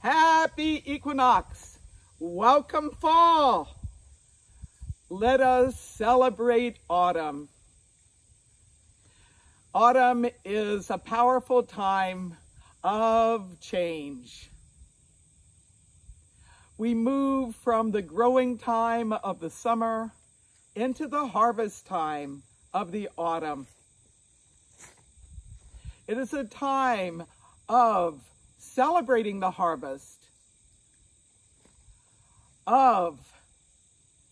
Happy Equinox! Welcome fall! Let us celebrate autumn. Autumn is a powerful time of change. We move from the growing time of the summer into the harvest time of the autumn. It is a time of celebrating the harvest, of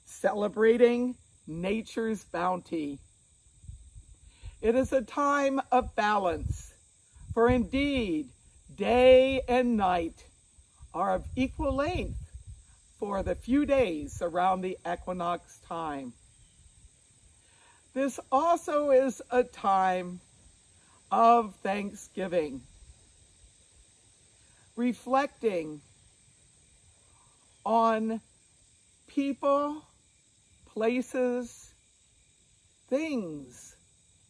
celebrating nature's bounty. It is a time of balance, for indeed, day and night are of equal length for the few days around the equinox time. This also is a time of thanksgiving, reflecting on people, places, things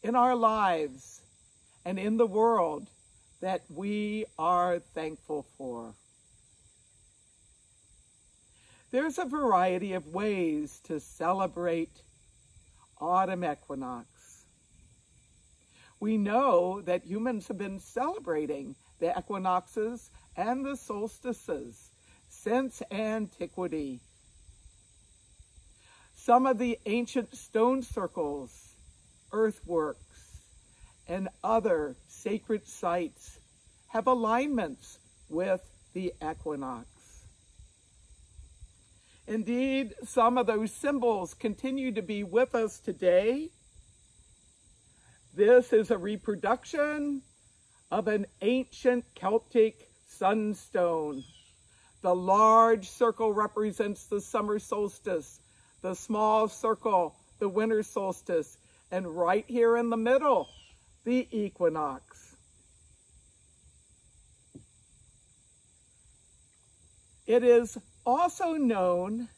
in our lives and in the world that we are thankful for. There's a variety of ways to celebrate autumn equinox. We know that humans have been celebrating the equinoxes and the solstices since antiquity. Some of the ancient stone circles, earthworks, and other sacred sites have alignments with the equinox. Indeed, some of those symbols continue to be with us today. This is a reproduction of an ancient Celtic sunstone. The large circle represents the summer solstice, the small circle, the winter solstice, and right here in the middle, the equinox. It is also known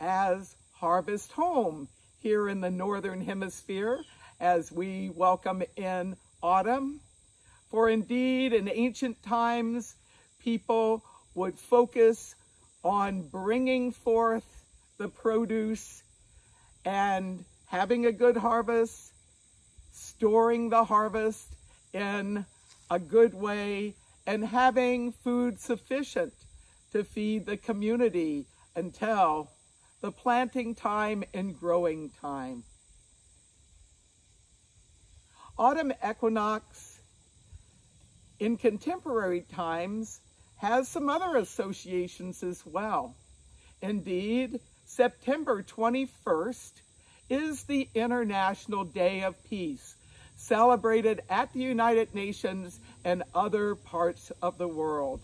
as Harvest Home here in the Northern Hemisphere as we welcome in autumn. For indeed, in ancient times, people would focus on bringing forth the produce and having a good harvest, storing the harvest in a good way, and having food sufficient to feed the community until the planting time and growing time. Autumn equinox in contemporary times has some other associations as well. Indeed, September 21st is the International Day of Peace, celebrated at the United Nations and other parts of the world.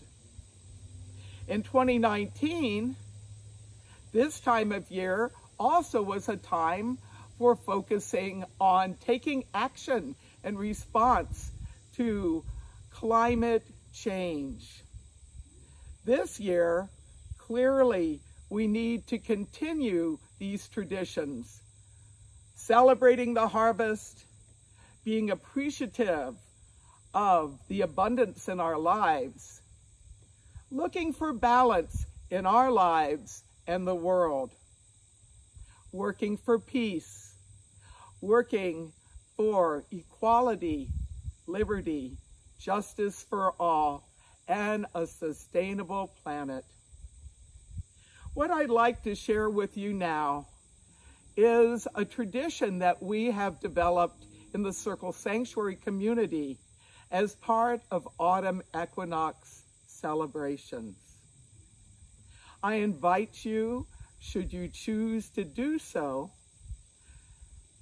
In 2019, this time of year also was a time for focusing on taking action in response to climate change. This year, clearly, we need to continue these traditions, celebrating the harvest, being appreciative of the abundance in our lives, looking for balance in our lives and the world, working for peace, working for equality, liberty, justice for all, and a sustainable planet. What I'd like to share with you now is a tradition that we have developed in the Circle Sanctuary community as part of autumn equinox celebrations. I invite you, should you choose to do so,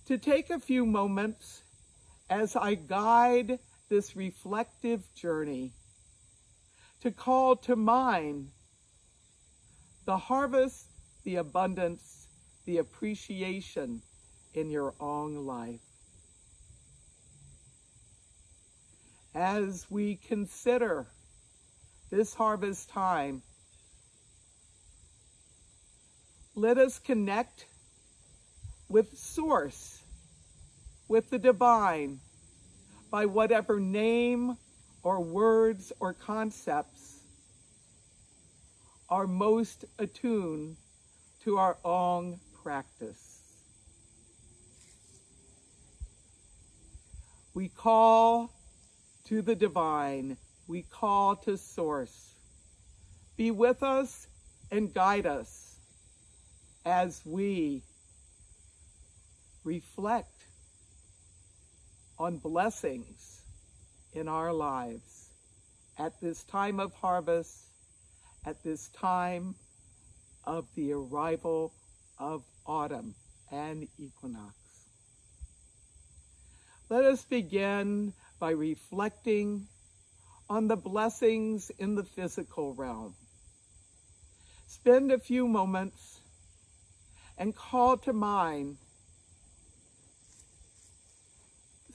to take a few moments as I guide this reflective journey to call to mind the harvest, the abundance, the appreciation in your own life. As we consider this harvest time, let us connect with Source, with the divine, by whatever name or words or concepts are most attuned to our own practice. We call to the divine. We call to Source. Be with us and guide us as we reflect on blessings in our lives at this time of harvest, at this time of the arrival of autumn and equinox. Let us begin by reflecting on the blessings in the physical realm. Spend a few moments and call to mind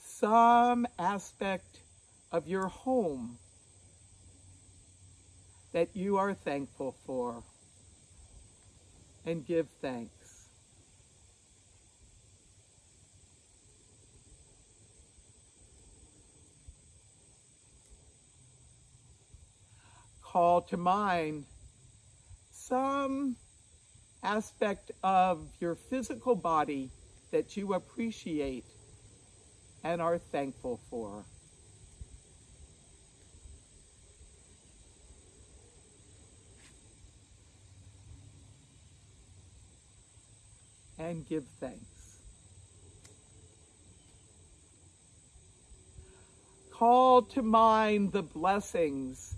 some aspect of your home that you are thankful for, and give thanks. Call to mind some aspect of your physical body that you appreciate and are thankful for. And give thanks. Call to mind the blessings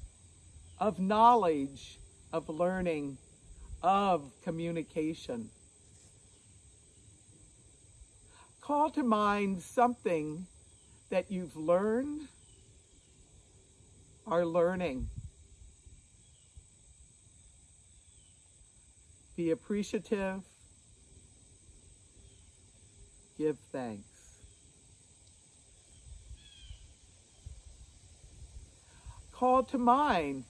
of knowledge, of learning, of communication. Call to mind something that you've learned, are learning. Be appreciative. Give thanks. Call to mind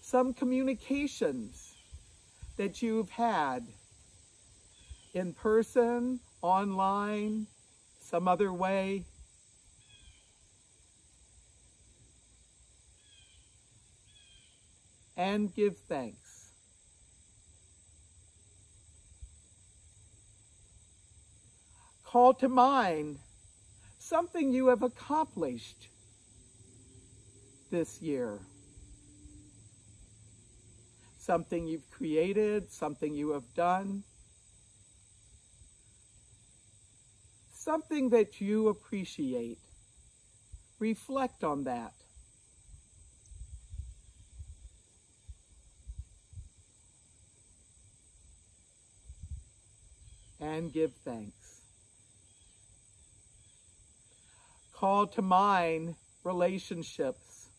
some communications that you've had in person, online, some other way. And give thanks. Call to mind something you have accomplished this year. Something you've created, something you have done, something that you appreciate. Reflect on that. And give thanks. Call to mind relationships.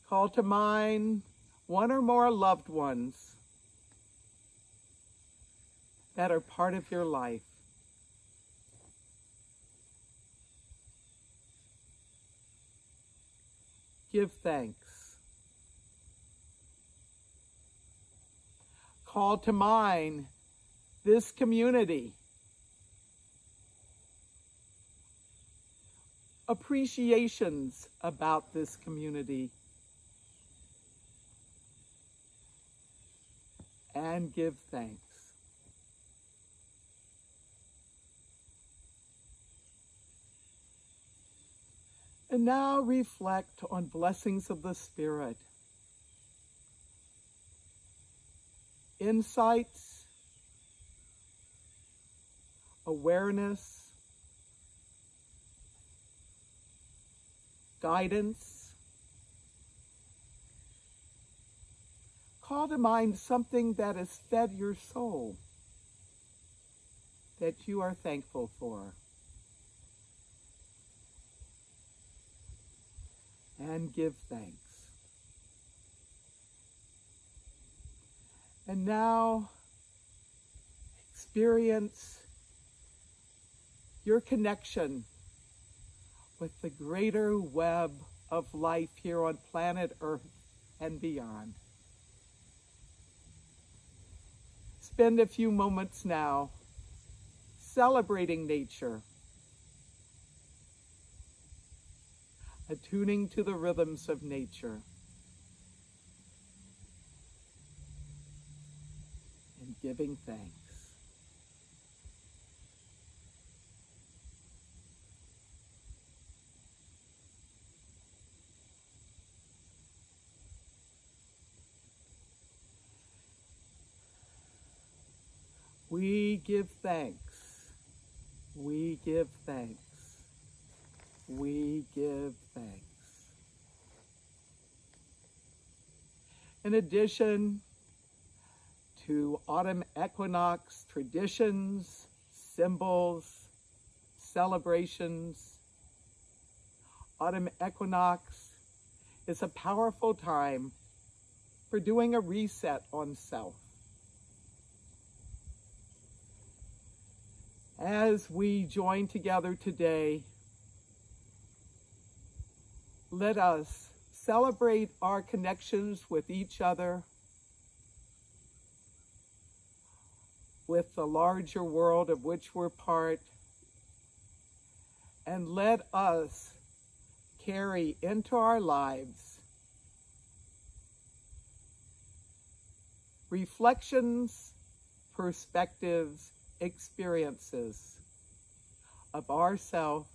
Call to mind one or more loved ones that are part of your life. Give thanks. Call to mind this community. Appreciations about this community. And give thanks. And now reflect on blessings of the Spirit. Insights, awareness, guidance. Call to mind something that has fed your soul that you are thankful for. And give thanks. And now experience your connection with the greater web of life here on planet Earth and beyond. Spend a few moments now celebrating nature, attuning to the rhythms of nature. giving thanks. We give thanks. We give thanks. We give thanks. In addition to autumn equinox traditions, symbols, celebrations, autumn equinox is a powerful time for doing a reset on self. As we join together today, let us celebrate our connections with each other, with the larger world of which we're part, and let us carry into our lives reflections, perspectives, experiences of ourself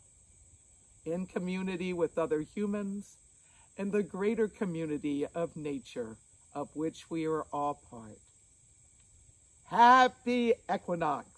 in community with other humans and the greater community of nature of which we are all part. Happy Equinox!